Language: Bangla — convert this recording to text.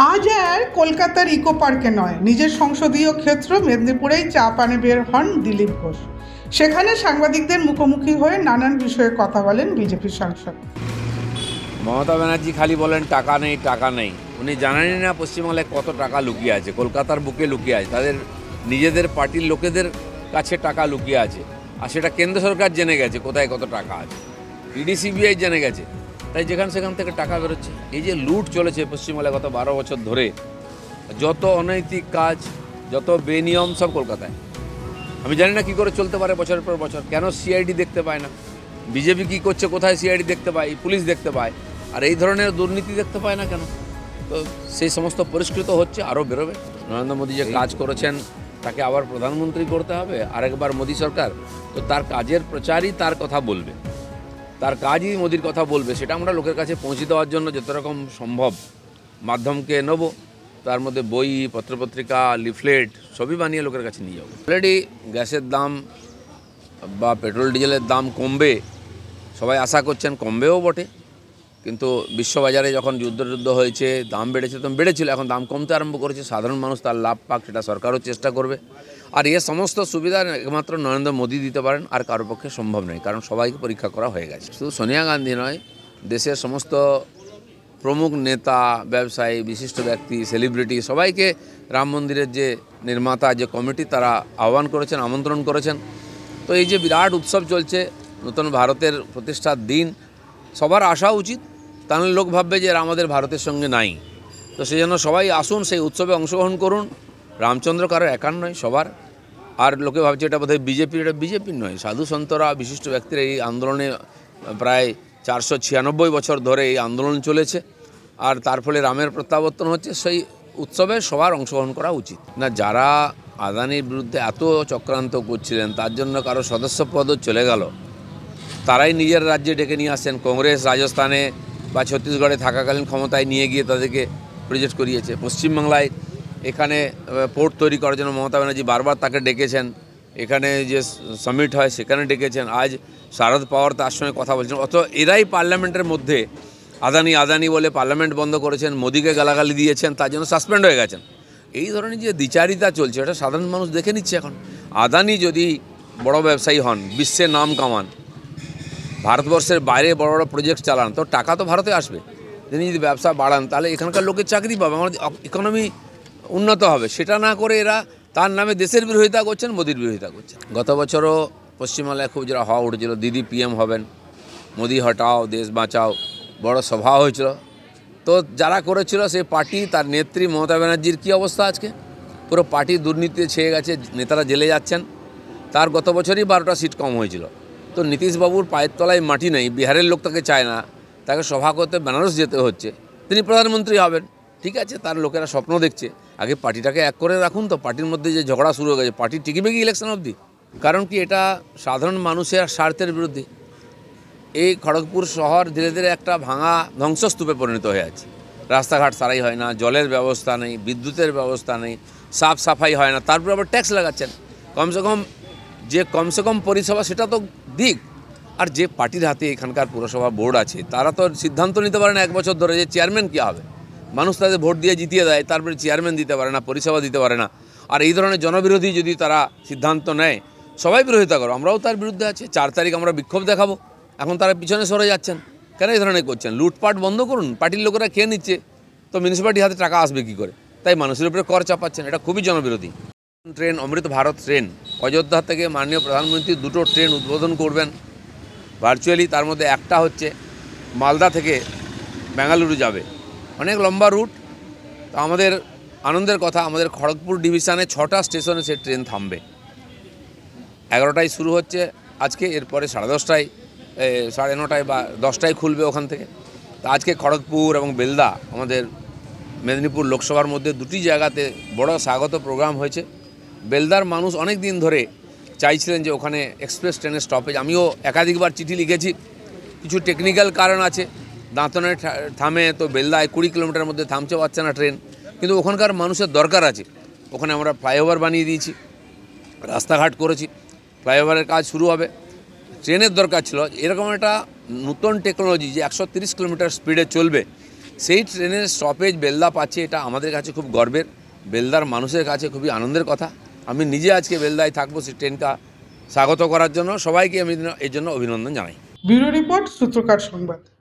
আজ আর কলকাতার ইকো পার্কে নয়, নিজের সংসদীয় ক্ষেত্র মেদিনীপুরেই চা পানে বের হন দিলীপ ঘোষ। সেখানে সাংবাদিকদের মুখোমুখি হয়ে নানান বিষয়ে কথা বলেন বিজেপি সাংসদ। মমতা ব্যানার্জি খালি বলেন টাকা নেই টাকা নেই, উনি জানেনই না পশ্চিমবাংলায় কত টাকা লুকিয়ে আছে, কলকাতার বুকে লুকিয়ে আছে, তাদের নিজেদের পার্টির লোকেদের কাছে টাকা লুকিয়ে আছে। আর সেটা কেন্দ্র সরকার জেনে গেছে কোথায় কত টাকা আছে, ইডি সিবিআই জেনে গেছে। তাই যেখান সেখান থেকে টাকা বেরোচ্ছে। এই যে লুট চলেছে পশ্চিমবাংলায় গত 12 বছর ধরে, যত অনৈতিক কাজ, যত বেনিয়ম, সব কলকাতায়। আমি জানি না কী করে চলতে পারে বছরের পর বছর। কেন সিআইডি দেখতে পায় না? বিজেপি কী করছে, কোথায় সিআইডি দেখতে পায়, পুলিশ দেখতে পায়, আর এই ধরনের দুর্নীতি দেখতে পায় না কেন? তো সেই সমস্ত পরিষ্কৃত হচ্ছে, আরও বেরোবে। নরেন্দ্র মোদী যে কাজ করেছেন তাকে আবার প্রধানমন্ত্রী করতে হবে আরেকবার মোদী সরকার, তো তার কাজের প্রচারই তার কথা বলবে, তার কাজই মোদির কথা বলবে। সেটা আমরা লোকের কাছে পৌঁছে দেওয়ার জন্য যত রকম সম্ভব মাধ্যমকে নেব, তার মধ্যে বই, পত্রপত্রিকা, লিফলেট সবই বানিয়ে লোকের কাছে নিয়ে যাবো। অলরেডি গ্যাসের দাম বা পেট্রোল ডিজেলের দাম কমবে, সবাই আশা করছেন, কমবেও বটে। কিন্তু বিশ্ববাজারে যখন যুদ্ধ হয়েছে, দাম বেড়েছে, তখন বেড়েছিল, এখন দাম কমতে আরম্ভ করেছে। সাধারণ মানুষ তার লাভ পাক, সেটা সরকারও চেষ্টা করবে। আর এ সমস্ত সুবিধা একমাত্র নরেন্দ্র মোদী দিতে পারেন, আর কারোর পক্ষে সম্ভব নয়, কারণ সবাইকে পরীক্ষা করা হয়ে গেছে। শুধু সোনিয়া গান্ধী নয়, দেশের সমস্ত প্রমুখ নেতা, ব্যবসায়ী, বিশিষ্ট ব্যক্তি, সেলিব্রিটি সবাইকে রাম মন্দিরের যে নির্মাতা, যে কমিটি, তারা আহ্বান করেছেন, আমন্ত্রণ করেছেন। তো এই যে বিরাট উৎসব চলছে, নতুন ভারতের প্রতিষ্ঠার দিন, সবার আসা উচিত। তাহলে লোক ভাববে যে আমাদের ভারতের সঙ্গে নাই। তো সেই জন্য সবাই আসুন, সেই উৎসবে অংশগ্রহণ করুন। রামচন্দ্র কারো একার নয়, সবার। আর লোকে ভাবছে এটা বোধহয় বিজেপির, এটা বিজেপির নয়। সাধু সন্তরা, বিশিষ্ট ব্যক্তিরা এই আন্দোলনে প্রায় 496 বছর ধরে এই আন্দোলন চলেছে, আর তার ফলে রামের প্রত্যাবর্তন হচ্ছে। সেই উৎসবে সবার অংশগ্রহণ করা উচিত না। যারা আদানির বিরুদ্ধে এত চক্রান্ত করছিলেন, তার জন্য কারো সদস্য পদও চলে গেল, তারাই নিজের রাজ্যে ডেকে নিয়ে আসেন। কংগ্রেস রাজস্থানে বা ছত্তিশগড়ে থাকাকালীন ক্ষমতায় নিয়ে গিয়ে তাদেরকে প্রজেক্ট করিয়েছে। পশ্চিমবাংলায় এখানে পোর্ট তৈরি করার জন্য মমতা ব্যানার্জি বারবার তাকে ডেকেছেন। এখানে যে সামিট হয় সেখানে ডেকেছেন। আজ শারদ পাওয়ার তার সঙ্গে কথা বলছেন। অত এরাই পার্লামেন্টের মধ্যে আদানি বলে পার্লামেন্ট বন্ধ করেছেন, মোদিকে গালাগালি দিয়েছেন, তার জন্য সাসপেন্ড হয়ে গেছেন। এই ধরনের যে দ্বিচারিতা চলছে, এটা সাধারণ মানুষ দেখে নিচ্ছে এখন। আদানি যদি বড় ব্যবসায়ী হন, বিশ্বের নাম কামান, ভারতবর্ষের বাইরে বড় বড় প্রজেক্ট চালান, তো টাকা তো ভারতে আসবে। তিনি যদি ব্যবসা বাড়ান, তাহলে এখানকার লোকের চাকরি পাবে, আমাদের ইকোনমি উন্নত হবে। সেটা না করে এরা তার নামে দেশের বিরোধিতা করছেন, মোদির বিরোধিতা করছেন। গত বছরও পশ্চিমবাংলায় খুব যারা হওয়া উঠেছিল, দিদি পিএম হবেন, মোদি হটাও দেশ বাঁচাও, বড় সভা হয়েছিল। তো যারা করেছিল সেই পার্টি, তার নেত্রী মমতা ব্যানার্জির কী অবস্থা আজকে? পুরো পার্টি দুর্নীতিতে ছেয়ে গেছে, নেতারা জেলে যাচ্ছেন। তার গত বছরই 12টা সিট কম হয়েছিল। তো নীতিশবাবুর পায়ের তলায় মাটি নেই, বিহারের লোক তাকে চায় না, তাকে সভা করতে বেনারস যেতে হচ্ছে। তিনি প্রধানমন্ত্রী হবেন, ঠিক আছে, তার লোকেরা স্বপ্ন দেখছে। আগে পার্টিটাকে এক করে রাখুন। তো পার্টির মধ্যে যে ঝগড়া শুরু হয়ে গেছে, পার্টি টিকবে কি ইলেকশন অবধি? কারণ কি, এটা সাধারণ মানুষের স্বার্থের বিরুদ্ধে। এই খড়গপুর শহর ধীরে ধীরে একটা ভাঙা ধ্বংসস্তূপে পরিণত হয়ে আছে। রাস্তাঘাট সারাই হয় না, জলের ব্যবস্থা নেই, বিদ্যুতের ব্যবস্থা নেই, সাফ সাফাই হয় না, তারপর আবার ট্যাক্স লাগাচ্ছেন। কমসে কম পরিষেবা সেটা তো দিক। আর যে পার্টির হাতে এখানকার পুরসভা বোর্ড আছে, তারা তো সিদ্ধান্ত নিতে পারে না 1 বছর ধরে যে চেয়ারম্যান কী হবে। মানুষ তাদের ভোট দিয়ে জিতিয়ে দেয়, তারপরে চেয়ারম্যান দিতে পারে না, পরিষেবা দিতে পারে না। আর এই ধরনের জনবিরোধী যদি তারা সিদ্ধান্ত নেয়, সবাই বিরোধিতা করো, আমরাও তার বিরুদ্ধে আছি। 4 তারিখ আমরা বিক্ষোভ দেখাবো। এখন তারা পিছনে সরে যাচ্ছেন কেন? এই ধরনের করছেন। লুটপাট বন্ধ করুন, পার্টির লোকেরা খেয়ে নিচ্ছে, তো মিউনিসিপ্যালিটির হাতে টাকা আসবে কী করে? তাই মানুষের উপরে কর চাপাচ্ছেন, এটা খুবই জনবিরোধী। ট্রেন, অমৃত ভারত ট্রেন, অযোধ্যা থেকে মাননীয় প্রধানমন্ত্রী 2টো ট্রেন উদ্বোধন করবেন ভার্চুয়ালি। তার মধ্যে একটা হচ্ছে মালদা থেকে বেঙ্গালুরু যাবে, অনেক লম্বা রুট। তো আমাদের আনন্দের কথা, আমাদের খড়গপুর ডিভিশনে 6টা স্টেশনে সে ট্রেন থামবে। 11টায় শুরু হচ্ছে আজকে, এরপরে 10:30টায়, 9:30টায় বা 10টায় খুলবে ওখান থেকে। তা আজকে খড়গপুর এবং বেলদা, আমাদের মেদিনীপুর লোকসভার মধ্যে 2টি জায়গাতে বড় স্বাগত প্রোগ্রাম হয়েছে। বেলদার মানুষ অনেক দিন ধরে চাইছিলেন যে ওখানে এক্সপ্রেস ট্রেনের স্টপেজ। আমিও একাধিকবার চিঠি লিখেছি। কিছু টেকনিক্যাল কারণ আছে, দাঁতনে থামে, তো বেলদায় 20 কিলোমিটার মধ্যে থামতে পারছে না ট্রেন। কিন্তু ওখানকার মানুষের দরকার আছে। ওখানে আমরা ফ্লাইওভার বানিয়ে দিয়েছি, রাস্তাঘাট করেছি, ফ্লাইওভারের কাজ শুরু হবে। ট্রেনের দরকার ছিল। এরকম একটা নতুন টেকনোলজি যে 130 কিলোমিটার স্পিডে চলবে, সেই ট্রেনের স্টপেজ বেলদা পাচ্ছে, এটা আমাদের কাছে খুব গর্বের, বেলদার মানুষের কাছে খুবই আনন্দের কথা। আমি নিজে আজকে বেলদায় থাকবো সেই ট্রেনটা স্বাগত করার জন্য। সবাইকে আমি এর জন্য অভিনন্দন জানাই। ব্যুরো রিপোর্ট, সূত্রকার সংবাদ।